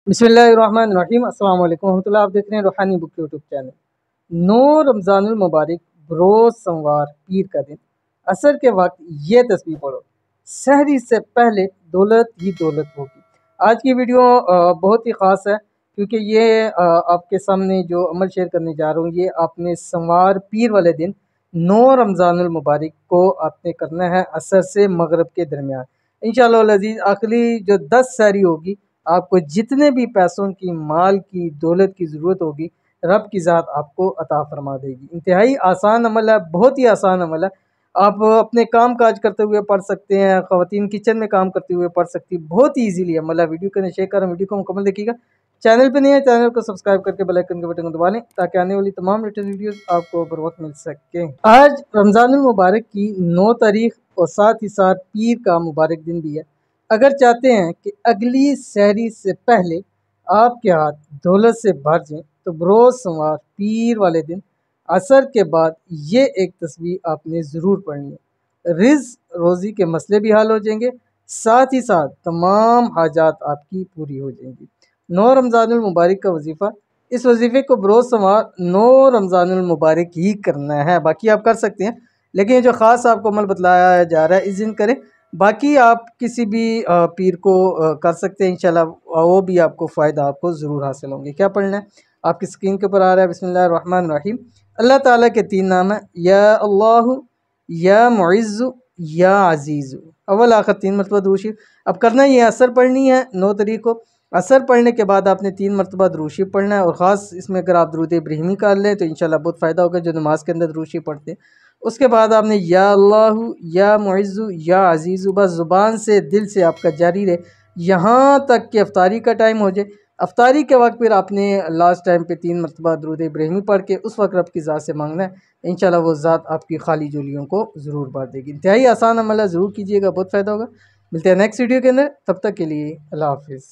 बिस्मिल्लाहिर्रहमानिर्रहीम अस्सलाम वालेकुम रहमतुल्लाह। आप देख रहे हैं रूहानी बुक यूट्यूब चैनल। 9 रमज़ानुल मुबारक रोज़ सोमवार पीर का दिन असर के वक्त ये तस्बीह पढ़ो, सहरी से पहले दौलत ही दौलत होगी। आज की वीडियो बहुत ही ख़ास है क्योंकि ये आपके सामने जो अमल शेयर करने जा रहा हूँ ये आपने सोमवार पीर वाले दिन 9 रमज़ानुल मुबारक को आपने करना है असर से मगरिब के दरमियान। इंशाअल्लाह अज़ीज़ आखिरी जो 10 सहरी होगी आपको जितने भी पैसों की, माल की, दौलत की ज़रूरत होगी रब की ज़ात आपको अता फरमा देगी। इंतहाई आसान अमल है, बहुत ही आसान अमल है। आप अपने काम काज करते हुए पढ़ सकते हैं, ख़वातीन किचन में काम करते हुए पढ़ सकती है। बहुत ही ईज़िली अमल है। वीडियो को शेयर करें, वीडियो को मुकम्मल देखिएगा। चैनल पे नहीं है, चैनल को सब्सक्राइब करके बेल आइकन के बटन को दबा लें ताकि आने वाली तमाम लेटेस्ट वीडियोस आपको बर वक्त मिल सके। आज रमज़ानुल मुबारक की 9 तारीख और साथ ही साथ पीर का मुबारक दिन भी है। अगर चाहते हैं कि अगली सहरी से पहले आपके हाथ दौलत से भर जाएं तो बरोज़ सोमवार पीर वाले दिन असर के बाद ये एक तस्बीह आपने ज़रूर पढ़नी है। रिज़्क़ रोज़ी के मसले भी हल हो जाएंगे, साथ ही साथ तमाम हाजात आपकी पूरी हो जाएंगी। 9 रमज़ानुल मुबारक का वजीफ़ा, इस वजीफ़े को बरोज़ सोमवार 9 रमज़ानुल मुबारक ही करना है। बाकी आप कर सकते हैं लेकिन ये जो ख़ास आपको अमल बतलाया जा रहा है इस दिन करें। बाकी आप किसी भी पीर को कर सकते हैं, इंशाल्लाह वो भी आपको फ़ायदा आपको ज़रूर हासिल होंगे। क्या पढ़ना है आपकी स्क्रीन के ऊपर आ रहा है। बिस्मिल्लाहिर्रहमानिर्रहीम। अल्लाह ताला के 3 नाम है, या अल्लाह, या मुइज़्ज़ु, या अज़ीज़ु। अव्वल आखिर 3 मरतबा दुरूद शरीफ। अब करना ये असर पढ़नी है 9 तारीख को। असर पढ़ने के बाद आपने 3 मरतबा दुरूद शरीफ पढ़ना है और ख़ास इसमें अगर आप दुरूद इब्राहिमी कर लें तो इंशाल्लाह बहुत फ़ायदा होगा जो नमाज़ के अंदर दुरूद शरीफ पढ़ते हैं। उसके बाद आपने या अल्लाहु, या मुइज़्ज़ु, या अज़ीज़ु बस ज़ुबान से दिल से आपका जारी रहे यहाँ तक कि अफ्तारी का टाइम हो जाए। अफ्तारी के वक्त फिर आपने लास्ट टाइम पे 3 मरतबा दुरूद इब्राहिमी पढ़ के उस वक्त रब की ज़ात से मांगना है। इंशाल्लाह वो ज़ात आपकी खाली झोलियों को ज़रूर भर देगी। इंतहाई आसान अमल है, ज़रूर कीजिएगा, बहुत फ़ायदा होगा। मिलते हैं नेक्स्ट वीडियो के अंदर, तब तक के लिए अल्लाह हाफ़िज़।